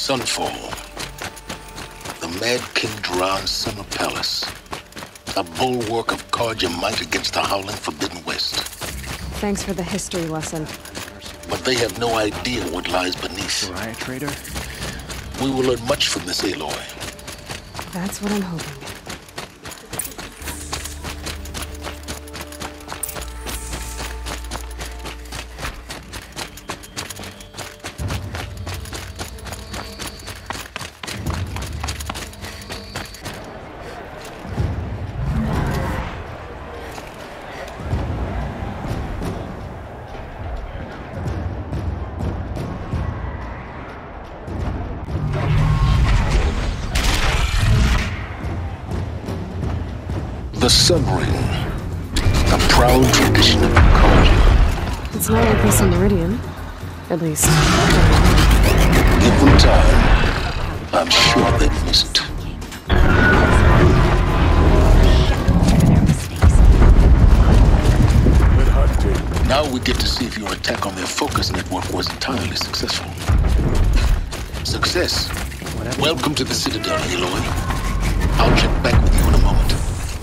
Sunfall. The Mad King Duran's summer palace. A bulwark of guard your might against the howling Forbidden West. Thanks for the history lesson. But they have no idea what lies beneath. Riot trader? We will learn much from this Aloy. That's what I'm hoping. The Sun Ring, a proud tradition of Conquer. It's not like this in Radeon. At least. Give them time. I'm sure they've missed it. Now we get to see if your attack on their focus network was entirely successful. Success. Welcome to the Citadel, Aloy. I'll check back with you in a moment.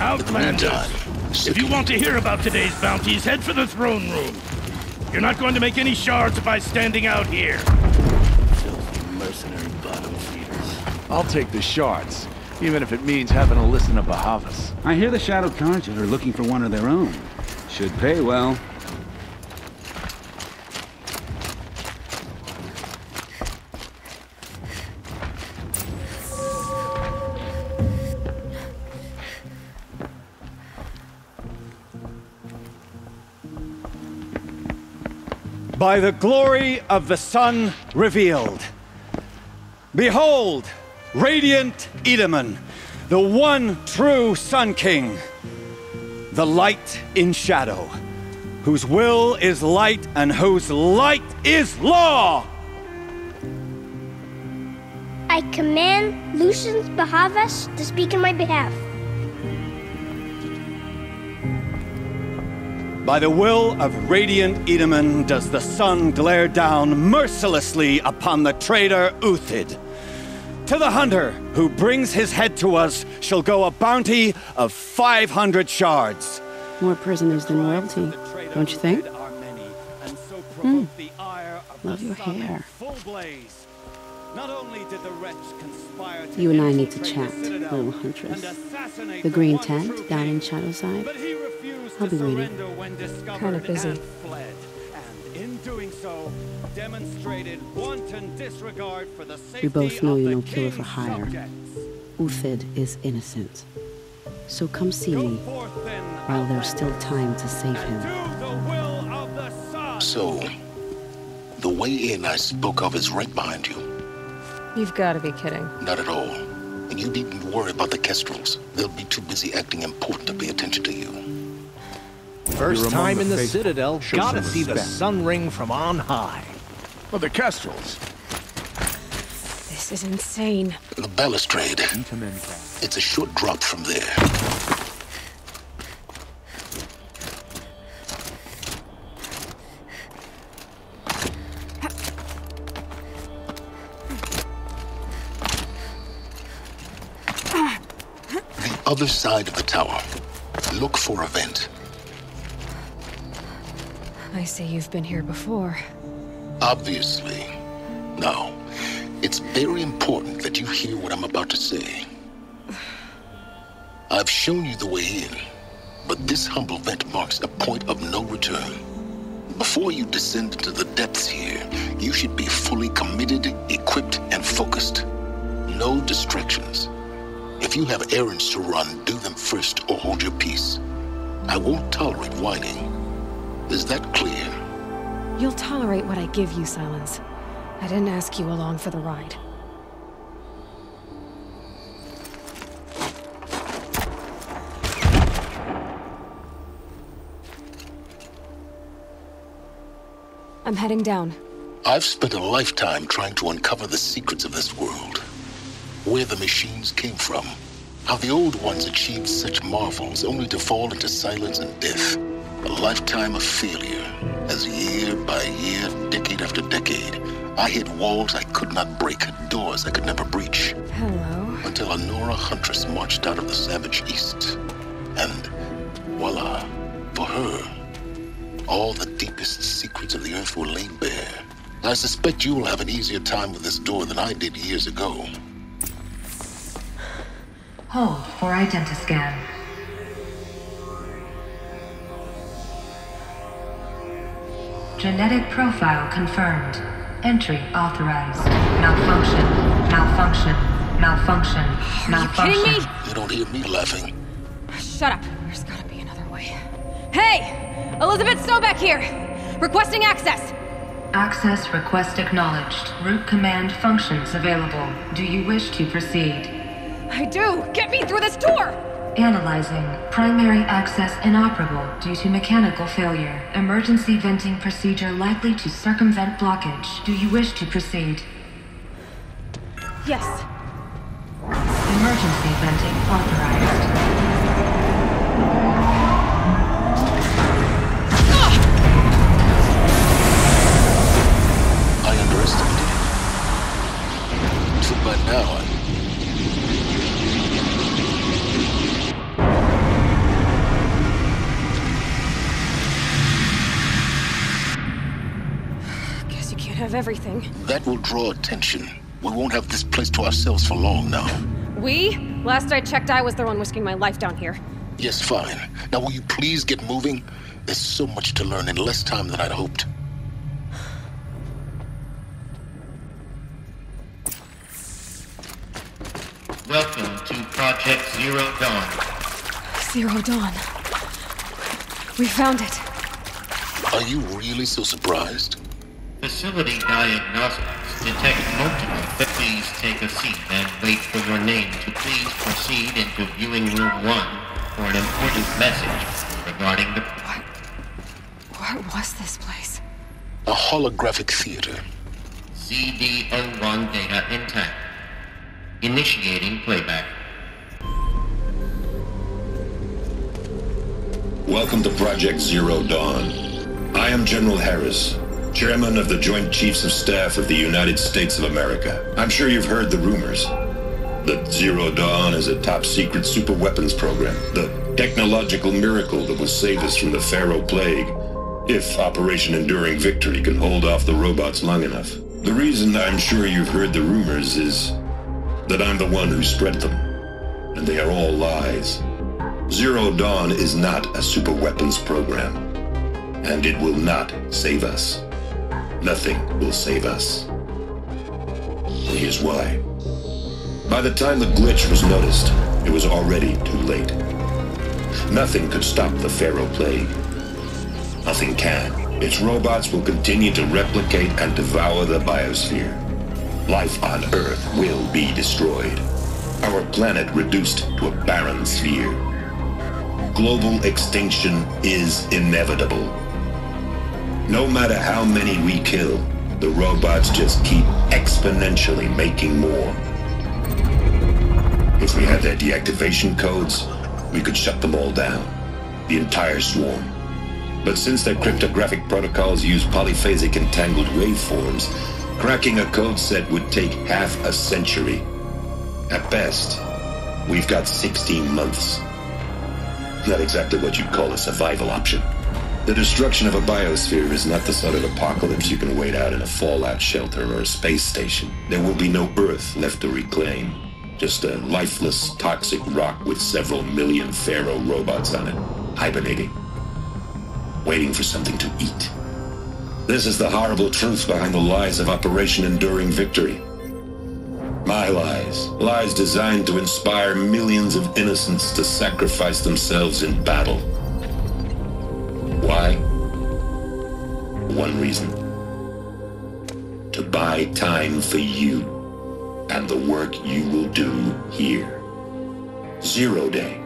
Outlanders! If you want to hear about today's bounties, head for the throne room. You're not going to make any shards by standing out here. Filthy mercenary bottom feeders. I'll take the shards, even if it means having to listen to Bahavas. I hear the Shadow Carja are looking for one of their own. Should pay well. By the glory of the sun revealed. Behold, radiant Edaman, the one true Sun King, the light in shadow, whose will is light and whose light is law! I command Lucius Bahavas to speak in my behalf. By the will of radiant Edaman does the sun glare down mercilessly upon the traitor Uthid. To the hunter who brings his head to us shall go a bounty of 500 shards. More prisoners than royalty, don't you think? Love your hair. You and I need to chat, little huntress. The green tent down in Shadowside. I'll be waiting. Kind of busy. We both know you're no killer for hire. Uthid is innocent. So come see me while there's still time to save him. So, the way in I spoke of is right behind you. You've got to be kidding. Not at all. And you needn't worry about the Kestrels. They'll be too busy acting important to pay attention to you. First time in the Citadel, gotta see the sun ring from on high. Well, the Kestrels. This is insane. The balustrade. It's a short drop from there. The other side of the tower. Look for a vent. I see you've been here before. Obviously. Now, it's very important that you hear what I'm about to say. I've shown you the way in, but this humble vent marks a point of no return. Before you descend into the depths here, you should be fully committed, equipped, and focused. No distractions. If you have errands to run, do them first or hold your peace. I won't tolerate whining. Is that clear? You'll tolerate what I give you, Silence. I didn't ask you along for the ride. I'm heading down. I've spent a lifetime trying to uncover the secrets of this world. Where the machines came from. How the old ones achieved such marvels only to fall into silence and death. A lifetime of failure, as year by year, decade after decade, I hit walls I could not break, doors I could never breach. Hello. Until a Nora huntress marched out of the savage east. And voila, for her, all the deepest secrets of the earth were laid bare. I suspect you will have an easier time with this door than I did years ago. Hold for identiscan. Genetic profile confirmed. Entry authorized. Malfunction. Malfunction. Malfunction. Malfunction. Are you kidding me? You don't hear me laughing. Shut up. There's gotta be another way. Hey! Elizabeth Sobeck here! Requesting access! Access request acknowledged. Root command functions available. Do you wish to proceed? I do! Get me through this door! Analyzing. Primary access inoperable due to mechanical failure. Emergency venting procedure likely to circumvent blockage. Do you wish to proceed? Yes. Emergency venting authorized. I underestimated it. So by now, Guess you can't have everything. that will draw attention. We won't have this place to ourselves for long now. We? Last I checked, I was the one risking my life down here. Yes, fine. Now will you please get moving? There's so much to learn in less time than I'd hoped. Welcome to Project Zero Dawn. Zero Dawn. We found it. Are you really so surprised? Facility diagnostics detect multiple. Please take a seat and wait for your name to please proceed into viewing room 1 for an important message regarding the... What was this place? A holographic theater. CD01 data intact. Initiating playback. Welcome to Project Zero Dawn. I am General Harris, Chairman of the Joint Chiefs of Staff of the United States of America. I'm sure you've heard the rumors that Zero Dawn is a top-secret superweapons program, the technological miracle that will save us from the Pharaoh Plague, if Operation Enduring Victory can hold off the robots long enough. The reason I'm sure you've heard the rumors is that I'm the one who spread them, and they are all lies. Zero Dawn is not a superweapons program, and it will not save us. Nothing will save us. Here's why. By the time the glitch was noticed, it was already too late. Nothing could stop the Pharaoh Plague. Nothing can. Its robots will continue to replicate and devour the biosphere. Life on Earth will be destroyed. Our planet reduced to a barren sphere. Global extinction is inevitable. No matter how many we kill, the robots just keep exponentially making more. If we had their deactivation codes, we could shut them all down, the entire swarm. But since their cryptographic protocols use polyphasic entangled waveforms, cracking a code set would take half a century. At best, we've got 16 months. Not exactly what you'd call a survival option. The destruction of a biosphere is not the sort of apocalypse you can wait out in a fallout shelter or a space station. There will be no Earth left to reclaim. Just a lifeless, toxic rock with several million Pharaoh robots on it, hibernating, waiting for something to eat. This is the horrible truth behind the lies of Operation Enduring Victory. My lies. Lies designed to inspire millions of innocents to sacrifice themselves in battle. Why? One reason. To buy time for you and the work you will do here. Zero Day,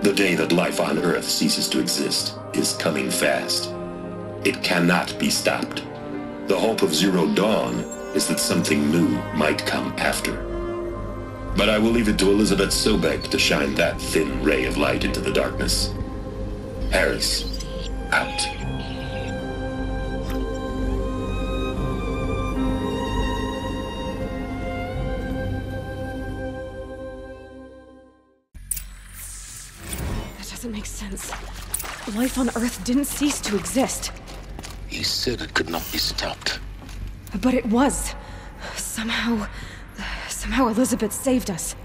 the day that life on Earth ceases to exist, is coming fast. It cannot be stopped. The hope of Zero Dawn is that something new might come after. But I will leave it to Elizabeth Sobeck to shine that thin ray of light into the darkness. Harris, out. doesn't make sense. Life on Earth didn't cease to exist. He said it could not be stopped. But it was. Somehow Elizabeth saved us.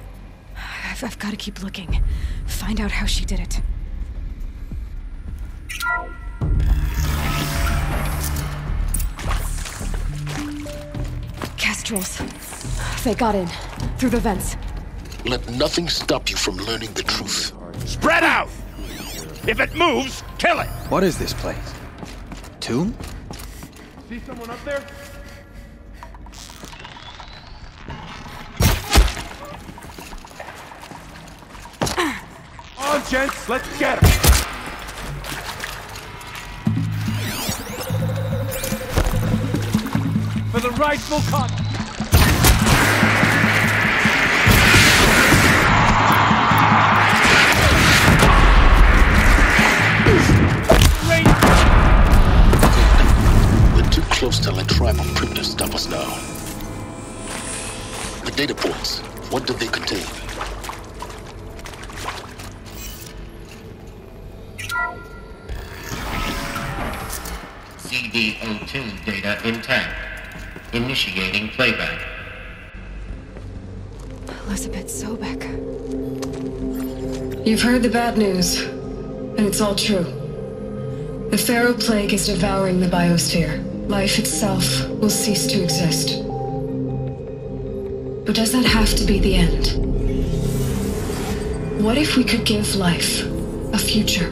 I've got to keep looking. Find out how she did it. Kestrels. They got in. Through the vents. Let nothing stop you from learning the truth. Spread out! If it moves, kill it! What is this place? Tomb? See someone up there? On, gents, let's get him! For the rightful cut! We're too close to let tribal primitives stop us now. The data points, what do they contain? CD02 data intact. Initiating playback. Elizabeth Sobek. You've heard the bad news, and it's all true. The Pharaoh Plague is devouring the biosphere. Life itself will cease to exist. But does that have to be the end? What if we could give life a future?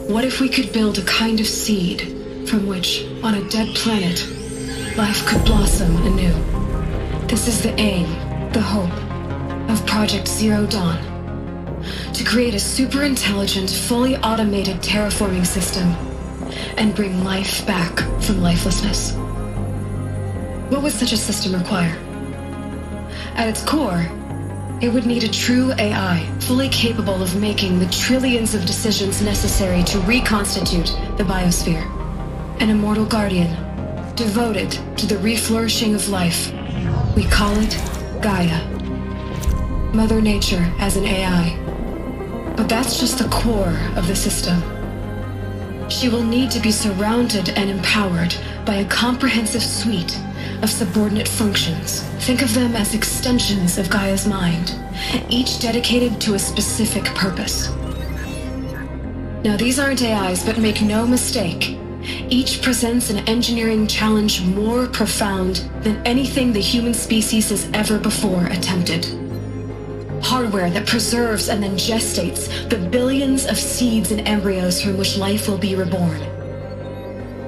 What if we could build a kind of seed from which, on a dead planet, life could blossom anew? This is the aim, the hope, of Project Zero Dawn. To create a super-intelligent, fully automated terraforming system and bring life back from lifelessness. What would such a system require? At its core, it would need a true AI, fully capable of making the trillions of decisions necessary to reconstitute the biosphere. An immortal guardian, devoted to the reflourishing of life. We call it Gaia. Mother Nature as an AI. But that's just the core of the system. She will need to be surrounded and empowered by a comprehensive suite of subordinate functions. Think of them as extensions of Gaia's mind, each dedicated to a specific purpose. Now, these aren't AIs, but make no mistake, each presents an engineering challenge more profound than anything the human species has ever before attempted. Hardware that preserves and then gestates the billions of seeds and embryos from which life will be reborn.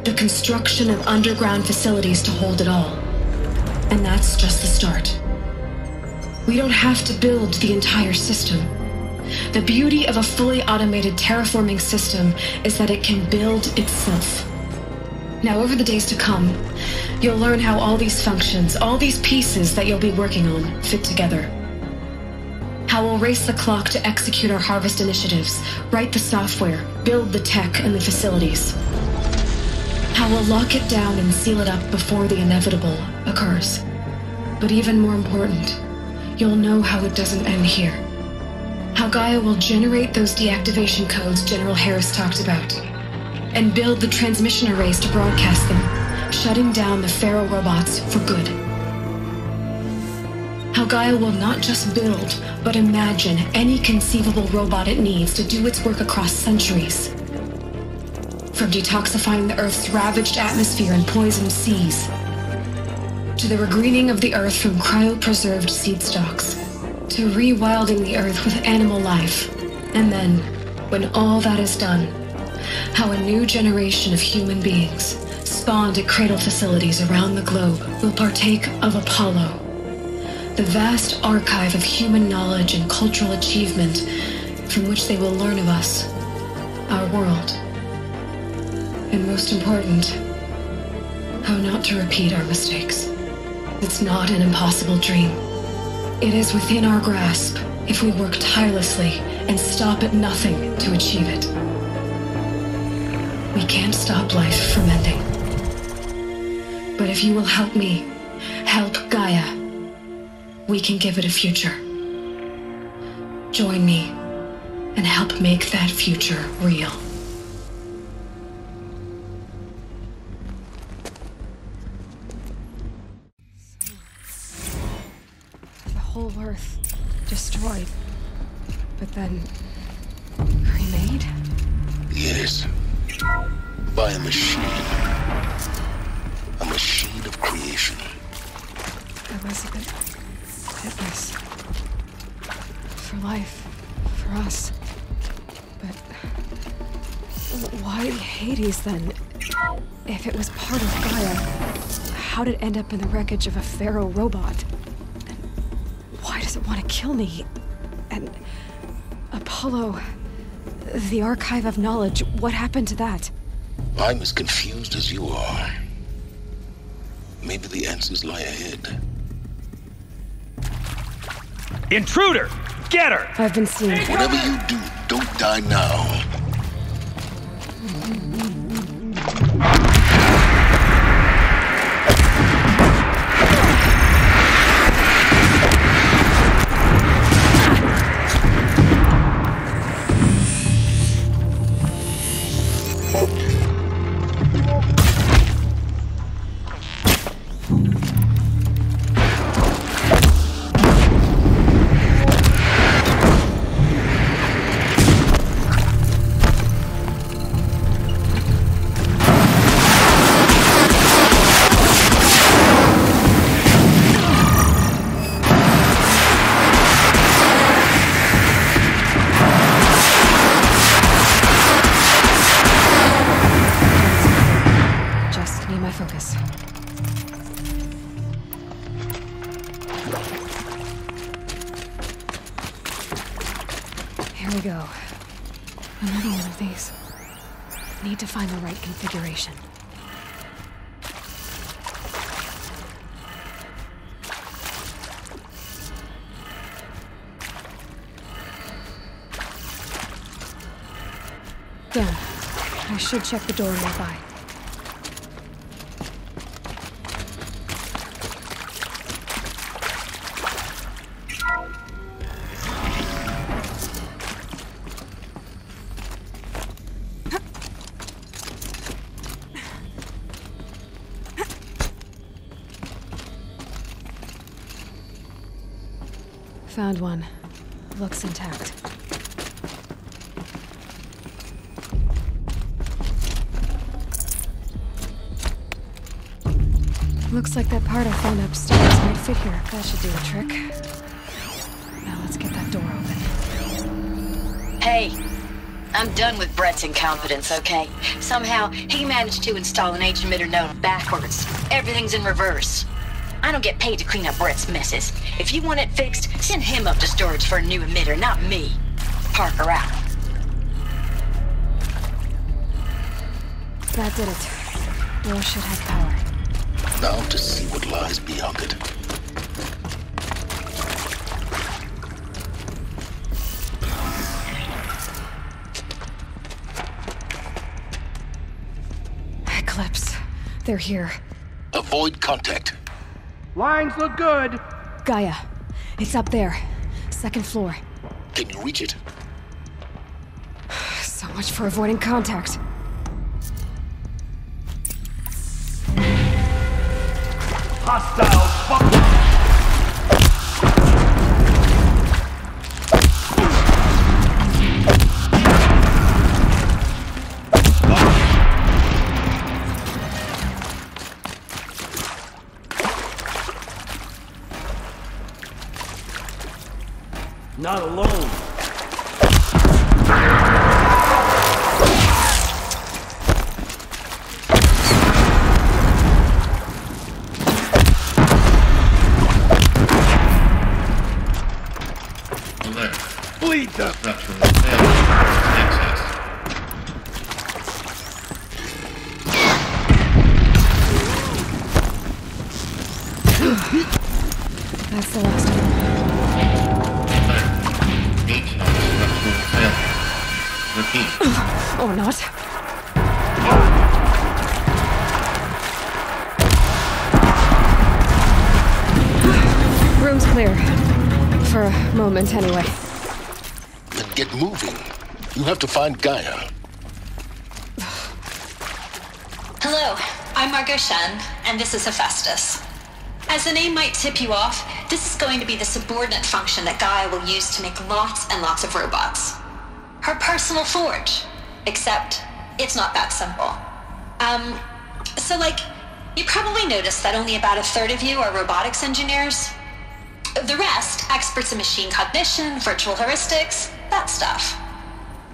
The construction of underground facilities to hold it all. And that's just the start. We don't have to build the entire system. The beauty of a fully automated terraforming system is that it can build itself. Now, over the days to come, you'll learn how all these functions, all these pieces that you'll be working on, fit together. How we'll race the clock to execute our harvest initiatives, write the software, build the tech and the facilities. How we'll lock it down and seal it up before the inevitable occurs. But even more important, you'll know how it doesn't end here. How Gaia will generate those deactivation codes General Harris talked about, and build the transmission arrays to broadcast them, shutting down the Pharaoh robots for good. How Gaia will not just build, but imagine any conceivable robot it needs to do its work across centuries. From detoxifying the Earth's ravaged atmosphere and poisoned seas, to the regreening of the Earth from cryopreserved seed stalks, to rewilding the Earth with animal life. And then, when all that is done, how a new generation of human beings, spawned at cradle facilities around the globe, will partake of Apollo, the vast archive of human knowledge and cultural achievement from which they will learn of us, our world. And most important, how not to repeat our mistakes. It's not an impossible dream. It is within our grasp if we work tirelessly and stop at nothing to achieve it. We can't stop life from ending. But if you will help me, help Gaia, we can give it a future. Join me and help make that future real. The whole Earth destroyed, but then remade? Yes. By a machine. A machine of creation. Elizabeth did this. For life. For us. But why Hades then? If it was part of Gaia, how did it end up in the wreckage of a pharaoh robot? And why does it want to kill me? And Apollo, the archive of knowledge, what happened to that? I'm as confused as you are. Maybe the answers lie ahead. Intruder! Get her! I've been seeing... Whatever you do, don't die now. Need to find the right configuration. Done. I should check the door nearby. Found one. Looks intact. Looks like that part I found upstairs might fit here. That should do a trick. Now let's get that door open. Hey, I'm done with Brett's incompetence, okay? Somehow, he managed to install an H-emitter node backwards. Everything's in reverse. I don't get paid to clean up Brett's messes. If you want it fixed, send him up to storage for a new emitter, not me. Parker out. That did it. Door should have power. Now to see what lies beyond it. Eclipse. They're here. Avoid contact. Lines look good. Gaia. It's up there. Second floor. Can you reach it? So much for avoiding contact. Hostile fuck. Not alone. Bleed them. That's the last one. Or not. Room's clear. For a moment, anyway. Then Get moving. You have to find Gaia. Hello, I'm Margot Shen, and this is Hephaestus. As the name might tip you off, this is going to be the subordinate function that Gaia will use to make lots and lots of robots. Her personal forge. Except, it's not that simple. So you probably noticed that only about a third of you are robotics engineers. The rest, experts in machine cognition, virtual heuristics, that stuff.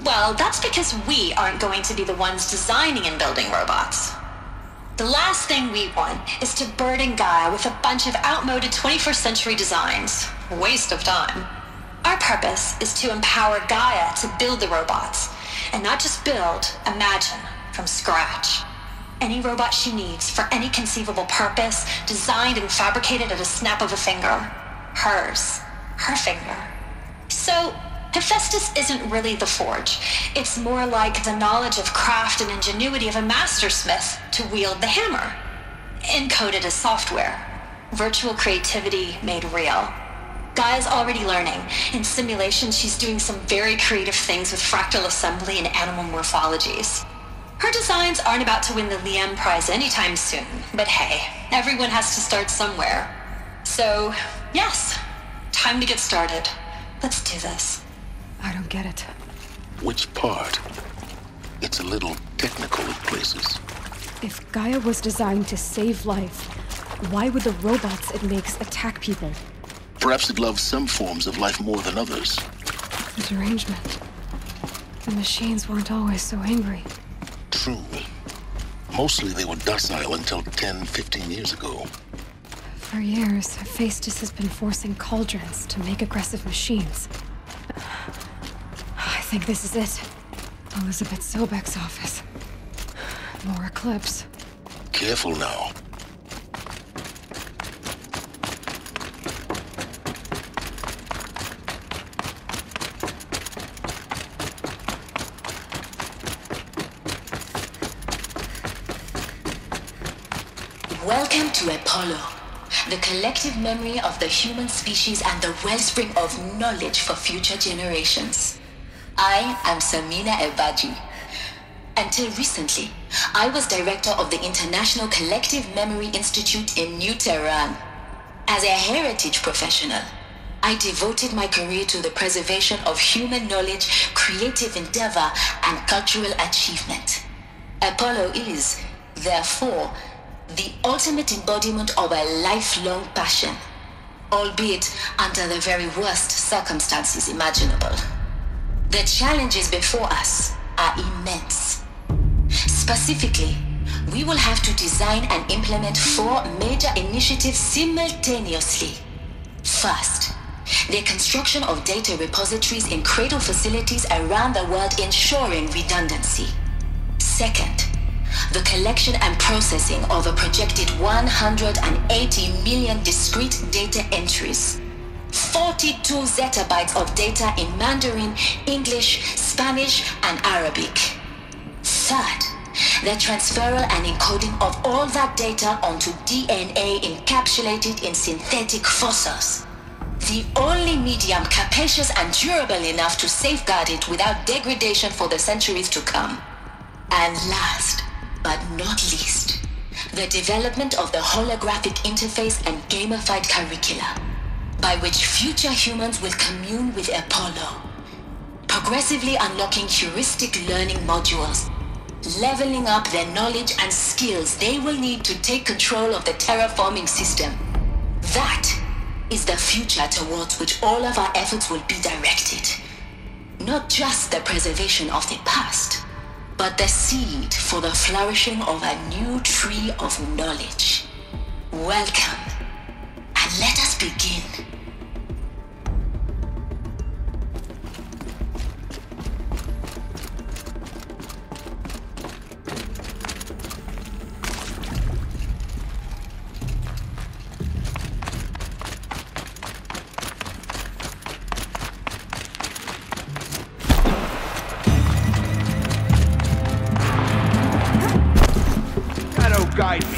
Well, that's because we aren't going to be the ones designing and building robots. The last thing we want is to burden Gaia with a bunch of outmoded 21st century designs. Waste of time. Our purpose is to empower Gaia to build the robots, and not just build, imagine, from scratch. Any robot she needs for any conceivable purpose, designed and fabricated at a snap of a finger. Hers. Her finger. So, Hephaestus isn't really the forge. It's more like the knowledge of craft and ingenuity of a mastersmith to wield the hammer. Encoded as software. Virtual creativity made real. Gaia's already learning. In simulation, she's doing some very creative things with fractal assembly and animal morphologies. Her designs aren't about to win the Liam Prize anytime soon, but hey, everyone has to start somewhere. So, yes, time to get started. Let's do this. I don't get it. Which part? It's a little technical at places. If Gaia was designed to save life, why would the robots it makes attack people? Perhaps it loves some forms of life more than others. The derangement. The machines weren't always so angry. True. Mostly they were docile until 10, 15 years ago. For years, Hephaestus has been forcing cauldrons to make aggressive machines. I think this is it. Elizabeth Sobek's office. More Eclipse. Careful now. Welcome to Apollo, the collective memory of the human species and the wellspring of knowledge for future generations. I am Samina Ebaji. Until recently, I was director of the International Collective Memory Institute in New Tehran. As a heritage professional, I devoted my career to the preservation of human knowledge, creative endeavor, and cultural achievement. Apollo is, therefore, the ultimate embodiment of a lifelong passion, albeit under the very worst circumstances imaginable. The challenges before us are immense. Specifically, we will have to design and implement 4 major initiatives simultaneously. First, the construction of data repositories in cradle facilities around the world ensuring redundancy. Second, the collection and processing of a projected 180 million discrete data entries. 42 zettabytes of data in Mandarin, English, Spanish, and Arabic. Third, the transferal and encoding of all that data onto DNA encapsulated in synthetic fossils. The only medium capacious and durable enough to safeguard it without degradation for the centuries to come. And last, but not least, the development of the holographic interface and gamified curricula, by which future humans will commune with Apollo, progressively unlocking heuristic learning modules, leveling up their knowledge and skills they will need to take control of the terraforming system. That is the future towards which all of our efforts will be directed. Not just the preservation of the past, but the seed for the flourishing of a new tree of knowledge. Welcome, and let us begin. Guide me.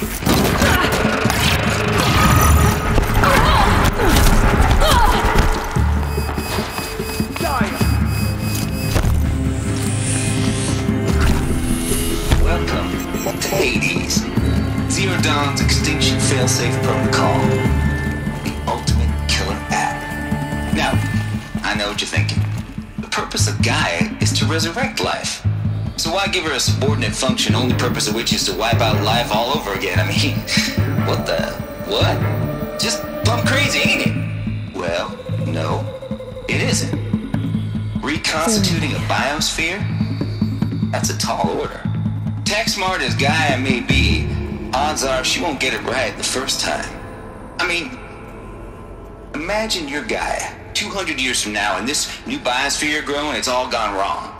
call the ultimate killer app. Now, I know what you're thinking. The purpose of Gaia is to resurrect life. So why give her a subordinate function, only purpose of which is to wipe out life all over again? I mean, what? Just plumb crazy, ain't it? Well, no, it isn't. Reconstituting a biosphere? That's a tall order. Tech smart as Gaia may be, odds are she won't get it right the first time. I mean, imagine you're Gaia, 200 years from now, and this new biosphere growing, it's all gone wrong.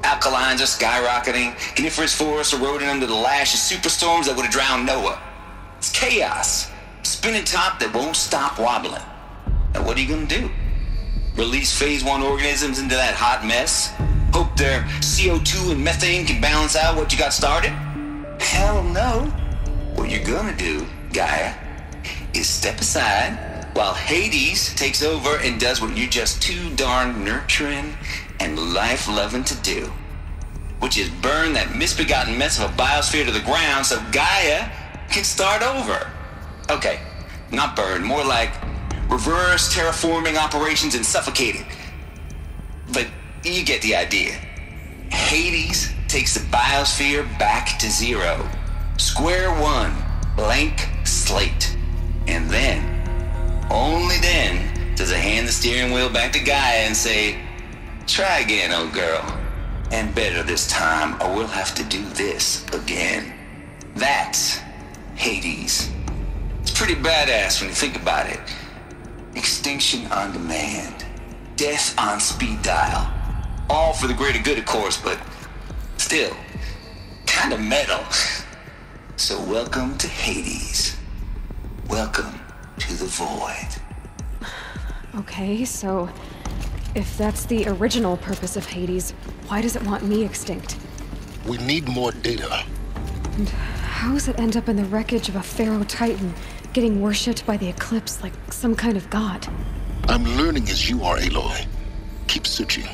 Alkalines are skyrocketing, coniferous forests eroding under the lash of superstorms that would have drowned Noah. It's chaos. Spinning top that won't stop wobbling. Now what are you gonna do? Release phase 1 organisms into that hot mess? Hope their CO2 and methane can balance out what you got started? Hell no. What you're gonna do, Gaia, is step aside while Hades takes over and does what you're just too darn nurturing and life-loving to do, which is burn that misbegotten mess of a biosphere to the ground so Gaia can start over. Okay, not burn, more like reverse terraforming operations and suffocate it. But you get the idea. Hades takes the biosphere back to zero. Square one, blank slate. And then, only then, does it hand the steering wheel back to Gaia and say, try again, old girl. And better this time, or we'll have to do this again. That's Hades. It's pretty badass when you think about it. Extinction on demand. Death on speed dial. All for the greater good, of course, but still, kind of metal. So welcome to Hades. Welcome to the void. Okay, so if that's the original purpose of Hades, why does it want me extinct? We need more data. And how does it end up in the wreckage of a Pharaoh Titan, getting worshipped by the Eclipse like some kind of god? I'm learning as you are, Aloy. Keep searching.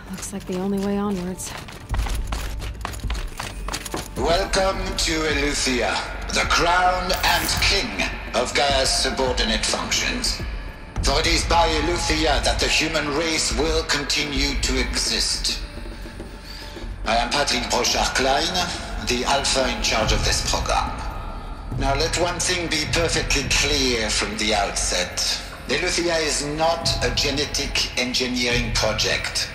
Looks like the only way onwards. Welcome to Eleuthia, the crown and king of Gaia's subordinate functions. For it is by Eleuthia that the human race will continue to exist. I am Patrick Brochard-Klein, the Alpha in charge of this program. Now let one thing be perfectly clear from the outset. Eleuthia is not a genetic engineering project.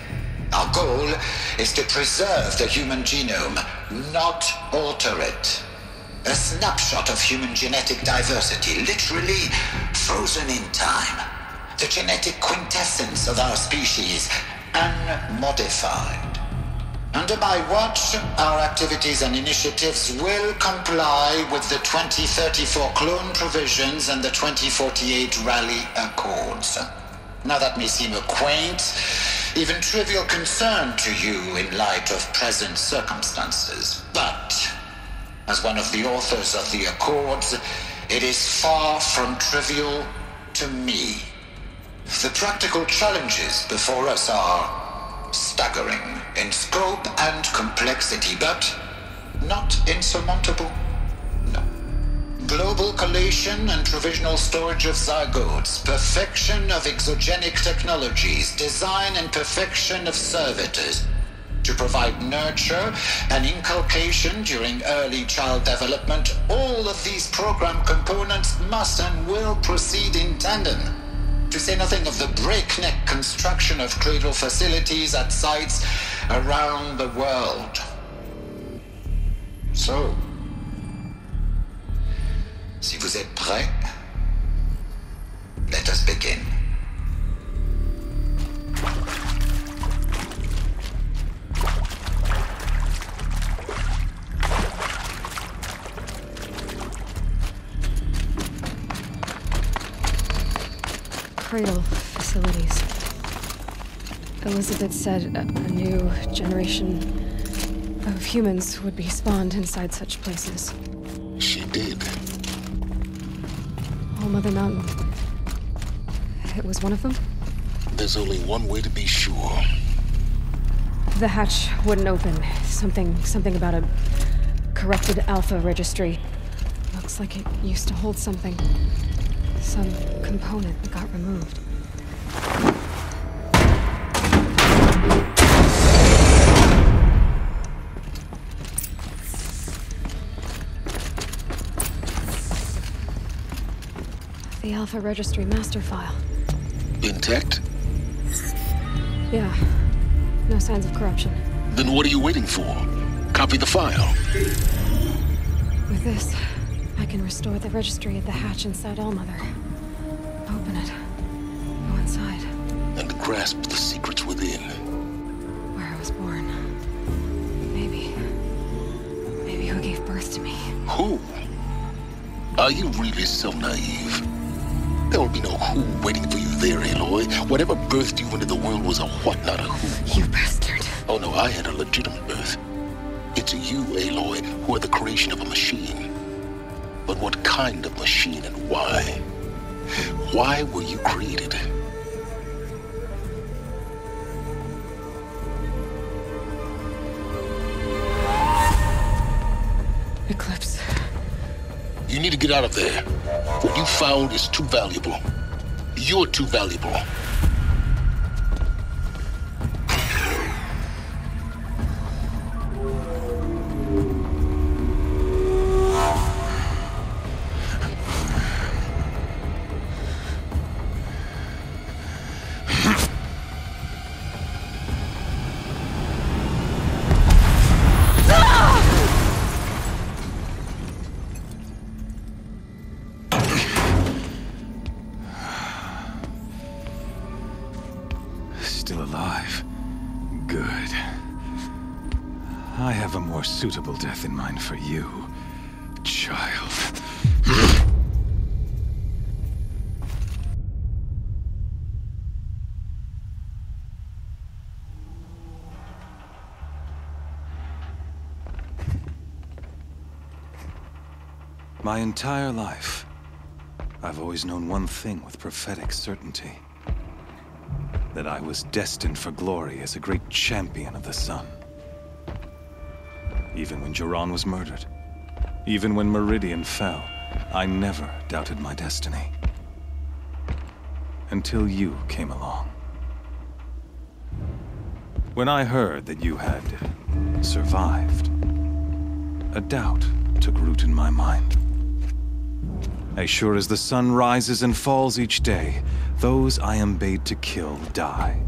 Our goal is to preserve the human genome, not alter it. A snapshot of human genetic diversity, literally frozen in time. The genetic quintessence of our species, unmodified. Under my watch, our activities and initiatives will comply with the 2034 clone provisions and the 2048 Raleigh Accords. Now that may seem a quaint, even trivial concern to you in light of present circumstances, but as one of the authors of the Accords, it is far from trivial to me. The practical challenges before us are staggering in scope and complexity, but not insurmountable. No. Global collation and provisional storage of zygotes, perfection of exogenic technologies, design and perfection of servitors, to provide nurture and inculcation during early child development. All of these program components must and will proceed in tandem. To say nothing of the breakneck construction of cradle facilities at sites around the world. So, si vous êtes prêts, let us begin. Cradle facilities. Elizabeth said a new generation of humans would be spawned inside such places. She did. Oh, Mother Mountain. It was one of them? There's only one way to be sure. The hatch wouldn't open. Something about a corrupted Alpha registry. Looks like it used to hold something. Some component that got removed. The Alpha registry master file. Intact? Yeah. No signs of corruption. Then what are you waiting for? Copy the file. With this, I can restore the registry at the hatch inside Allmother. Open it. Go inside. And grasp the secrets within. Where I was born. Maybe who gave birth to me. Who? Are you really so naive? There will be no who waiting for you there, Aloy. Whatever birthed you into the world was a what, not a who. You bastard. Oh no, I had a legitimate birth. It's you, Aloy, who are the creation of a machine. But what kind of machine and why? Why were you created? Eclipse. You need to get out of there. What you found is too valuable. You're too valuable. Still alive. Good. I have a more suitable death in mind for you, child. My entire life, I've always known one thing with prophetic certainty. That I was destined for glory as a great champion of the sun. Even when Jiran was murdered, even when Meridian fell, I never doubted my destiny. Until you came along. When I heard that you had survived, a doubt took root in my mind. As sure as the sun rises and falls each day, those I am bade to kill die.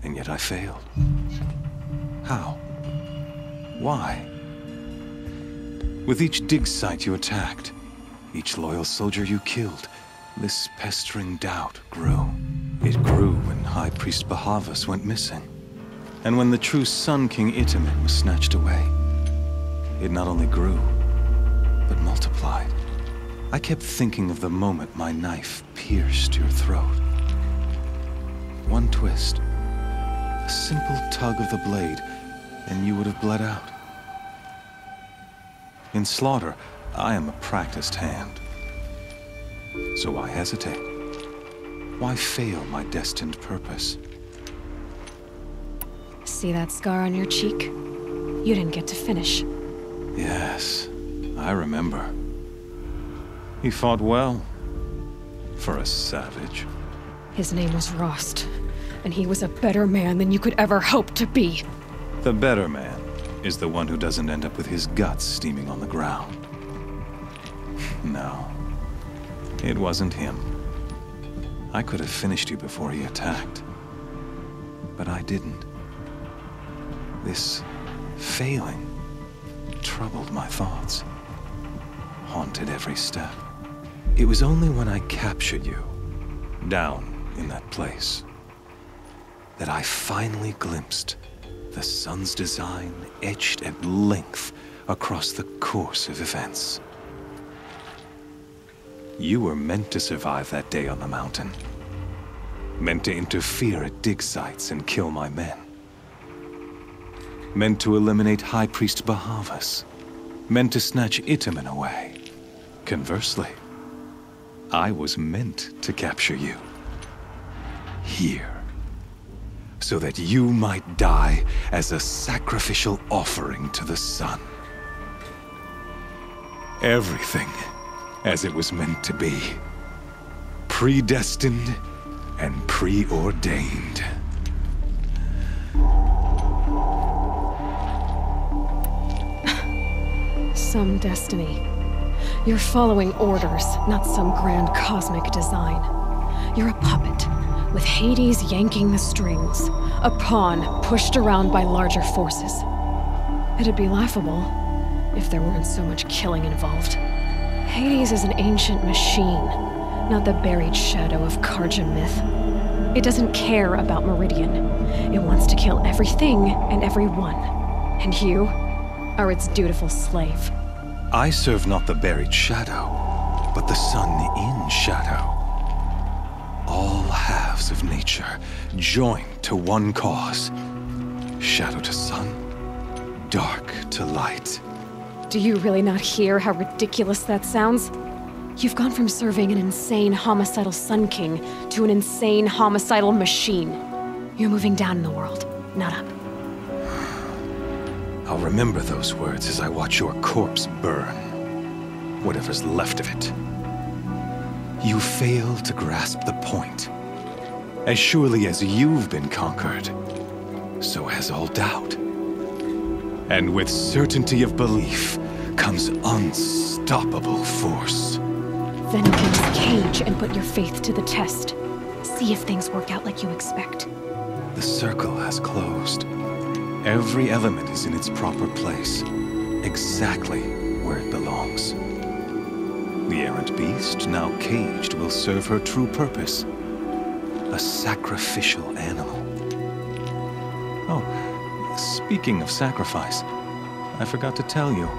And yet I failed. How? Why? With each dig site you attacked, each loyal soldier you killed, this pestering doubt grew. It grew when High Priest Bahavas went missing. And when the true Sun King Itamen was snatched away. It not only grew, but multiplied. I kept thinking of the moment my knife pierced your throat. One twist, a simple tug of the blade, and you would have bled out. In slaughter, I am a practiced hand. So why hesitate? Why fail my destined purpose? See that scar on your cheek? You didn't get to finish. Yes, I remember. He fought well, for a savage. His name was Rost, and he was a better man than you could ever hope to be. The better man is the one who doesn't end up with his guts steaming on the ground. No, it wasn't him. I could have finished you before he attacked, but I didn't. This failing troubled my thoughts, haunted every step. It was only when I captured you, down in that place, that I finally glimpsed the sun's design etched at length across the course of events. You were meant to survive that day on the mountain. Meant to interfere at dig sites and kill my men. Meant to eliminate High Priest Bahavas. Meant to snatch Itamen away. Conversely, I was meant to capture you. Here. So that you might die as a sacrificial offering to the sun. Everything as it was meant to be. Predestined and preordained. Some destiny. You're following orders, not some grand cosmic design. You're a puppet, with Hades yanking the strings. A pawn pushed around by larger forces. It'd be laughable if there weren't so much killing involved. Hades is an ancient machine, not the buried shadow of Karja myth. It doesn't care about Meridian. It wants to kill everything and everyone. And you are its dutiful slave. I serve not the buried shadow, but the sun in shadow. All halves of nature joined to one cause. Shadow to sun, dark to light. Do you really not hear how ridiculous that sounds? You've gone from serving an insane homicidal Sun King to an insane homicidal machine. You're moving down in the world, not up. I'll remember those words as I watch your corpse burn. Whatever's left of it. You fail to grasp the point. As surely as you've been conquered, so has all doubt. And with certainty of belief comes unstoppable force. Then open this cage and put your faith to the test. See if things work out like you expect. The circle has closed. Every element is in its proper place, exactly where it belongs. The errant beast, now caged, will serve her true purpose. A sacrificial animal. Oh, speaking of sacrifice, I forgot to tell you.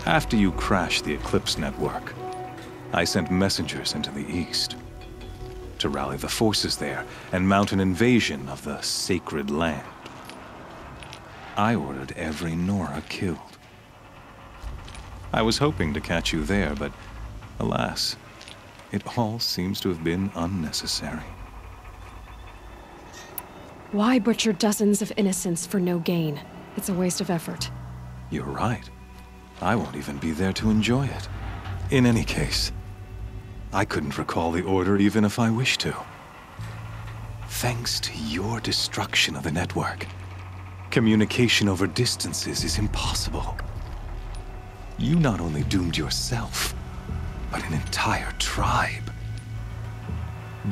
After you crashed the Eclipse network, I sent messengers into the east to rally the forces there and mount an invasion of the sacred land. I ordered every Nora killed. I was hoping to catch you there, but alas, it all seems to have been unnecessary. Why butcher dozens of innocents for no gain? It's a waste of effort. You're right. I won't even be there to enjoy it. In any case, I couldn't recall the order even if I wished to. Thanks to your destruction of the network, communication over distances is impossible. You not only doomed yourself, but an entire tribe.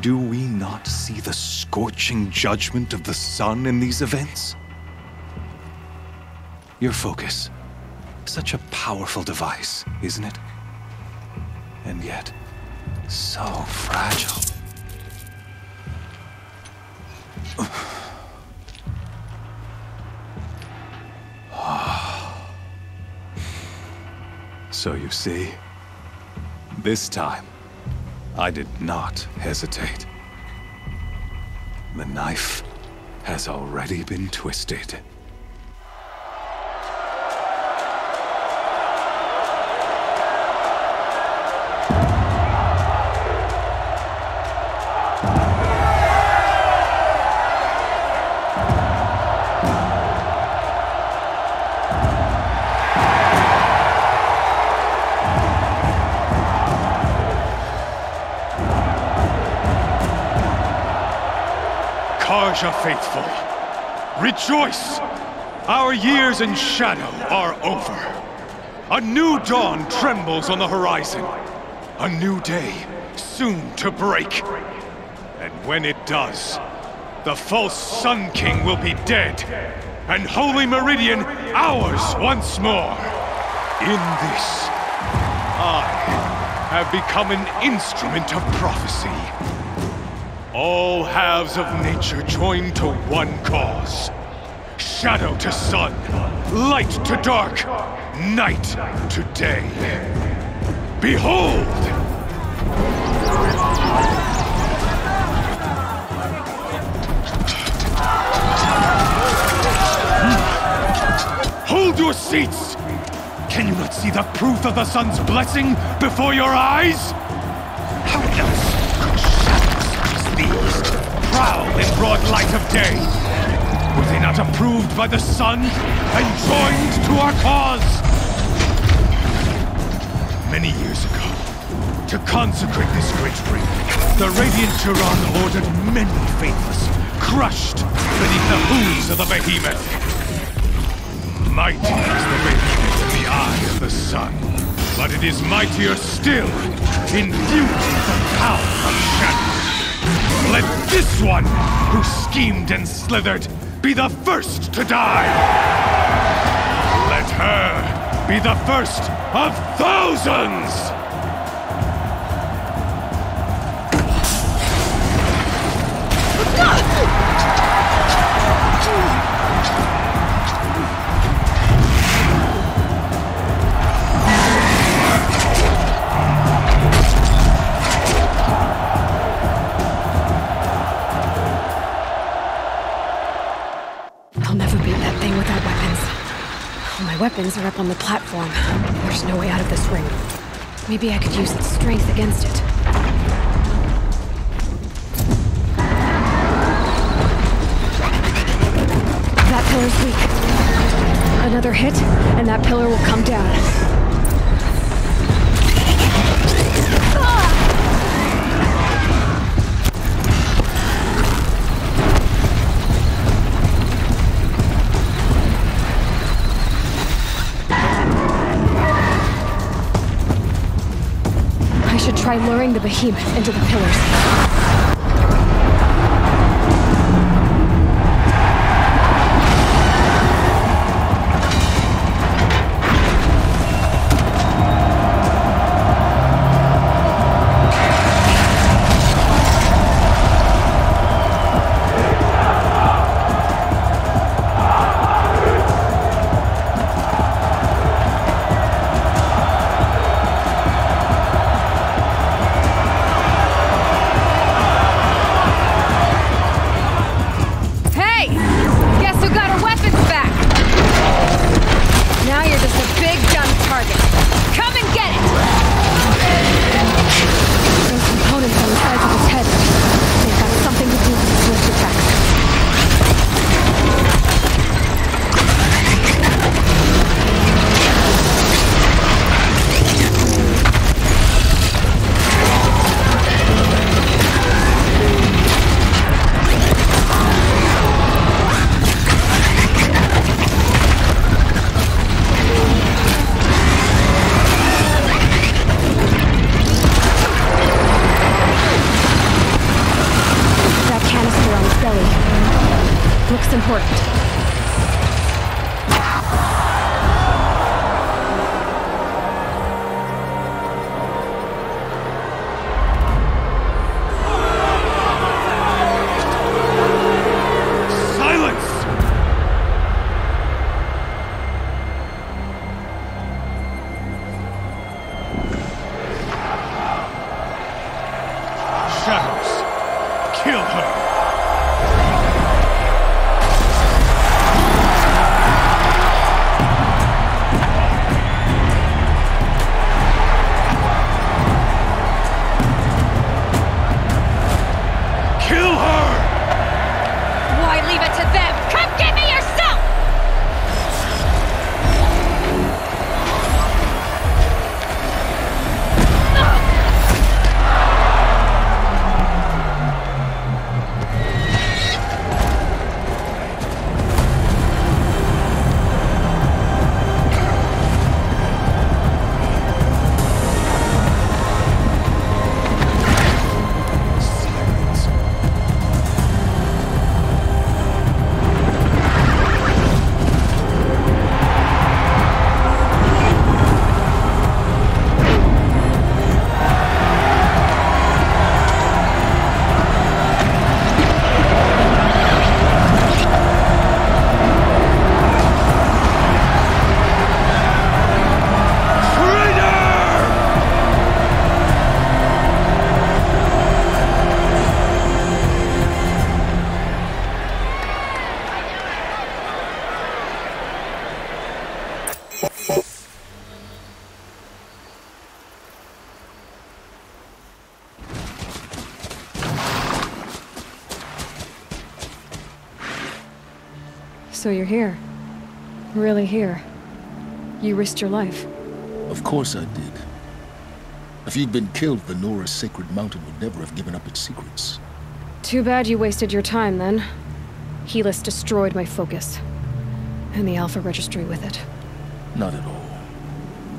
Do we not see the scorching judgment of the sun in these events? Your focus, such a powerful device, isn't it? And yet, so fragile. So you see, this time, I did not hesitate. The knife has already been twisted. Karja faithful, rejoice! Our years in shadow are over. A new dawn trembles on the horizon. A new day soon to break. And when it does, the false Sun King will be dead, and Holy Meridian ours once more. In this, I have become an instrument of prophecy. All halves of nature join to one cause. Shadow to sun, light to dark, night to day. Behold! Hold your seats! Can you not see the proof of the sun's blessing before your eyes? How else could shadows such as these prowl in broad light of day? Were they not approved by the sun and joined to our cause? Many years ago, to consecrate this great ring, the Radiant Turan ordered many faithless, crushed beneath the hooves of the behemoth. Mighty is the behemoth in the eye of the sun, but it is mightier still, infused with the power of shadow. Let this one, who schemed and slithered, be the first to die! Let her be the first of thousands! I'll never beat that thing without weapons. All my weapons are up on the platform. There's no way out of this ring. Maybe I could use its strength against it. That pillar's weak. Another hit, and that pillar will come down. I should try luring the behemoth into the pillars. So you're here. Really here. You risked your life. Of course I did. If you'd been killed, the Nora's sacred mountain would never have given up its secrets. Too bad you wasted your time, then. Helis destroyed my focus. And the Alpha Registry with it. Not at all.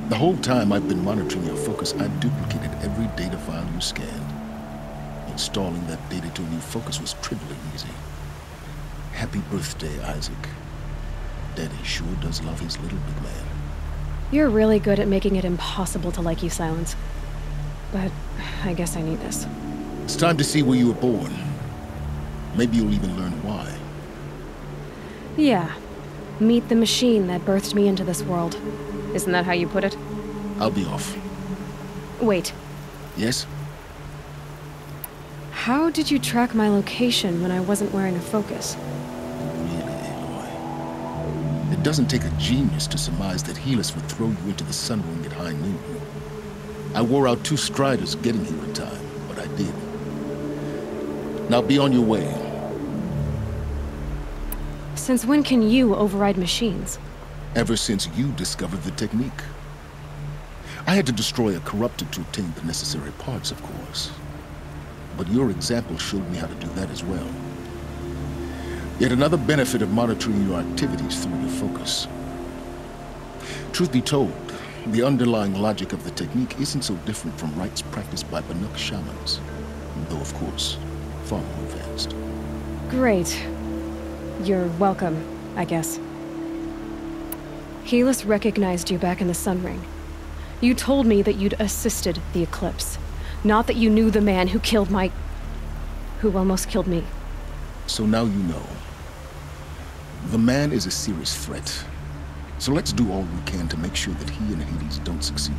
The whole time I've been monitoring your focus, I've duplicated every data file you scanned. Installing that data to a new focus was trivially easy. Happy birthday, Isaac. Daddy sure does love his little big man. You're really good at making it impossible to like you, Silence. But I guess I need this. It's time to see where you were born. Maybe you'll even learn why. Yeah. Meet the machine that birthed me into this world. Isn't that how you put it? I'll be off. Wait. Yes? How did you track my location when I wasn't wearing a focus? Really, Aloy? It doesn't take a genius to surmise that Helis would throw you into the sun ring at high noon. I wore out 2 striders getting here in time, but I did. Now be on your way. Since when can you override machines? Ever since you discovered the technique. I had to destroy a corrupted to obtain the necessary parts, of course. But your example showed me how to do that as well. Yet another benefit of monitoring your activities through your focus. Truth be told, the underlying logic of the technique isn't so different from rites practiced by Banuk shamans, though of course, far more advanced. Great. You're welcome, I guess. Helis recognized you back in the Sun Ring. You told me that you'd assisted the eclipse. Not that you knew the man who killed who almost killed me. So now you know. The man is a serious threat. So let's do all we can to make sure that he and Hades don't succeed.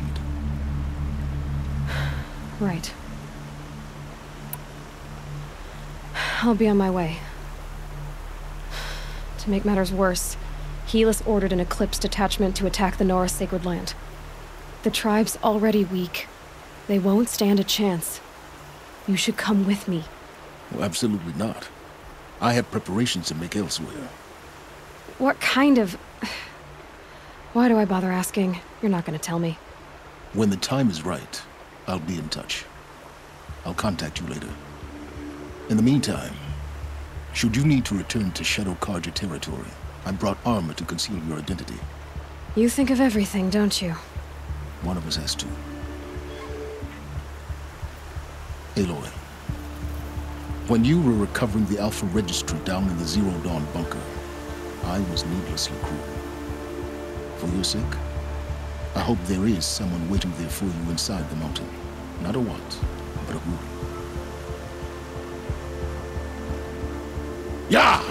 Right. I'll be on my way. To make matters worse, Helis ordered an Eclipse detachment to attack the Nora Sacred Land. The tribe's already weak. They won't stand a chance. You should come with me. Well, absolutely not. I have preparations to make elsewhere. What kind of... Why do I bother asking? You're not gonna tell me. When the time is right, I'll be in touch. I'll contact you later. In the meantime, should you need to return to Shadow Karja territory, I brought armor to conceal your identity. You think of everything, don't you? One of us has to. Aloy, when you were recovering the Alpha Registry down in the Zero Dawn bunker, I was needlessly cruel. For your sake, I hope there is someone waiting there for you inside the mountain. Not a what, but a who. Yeah!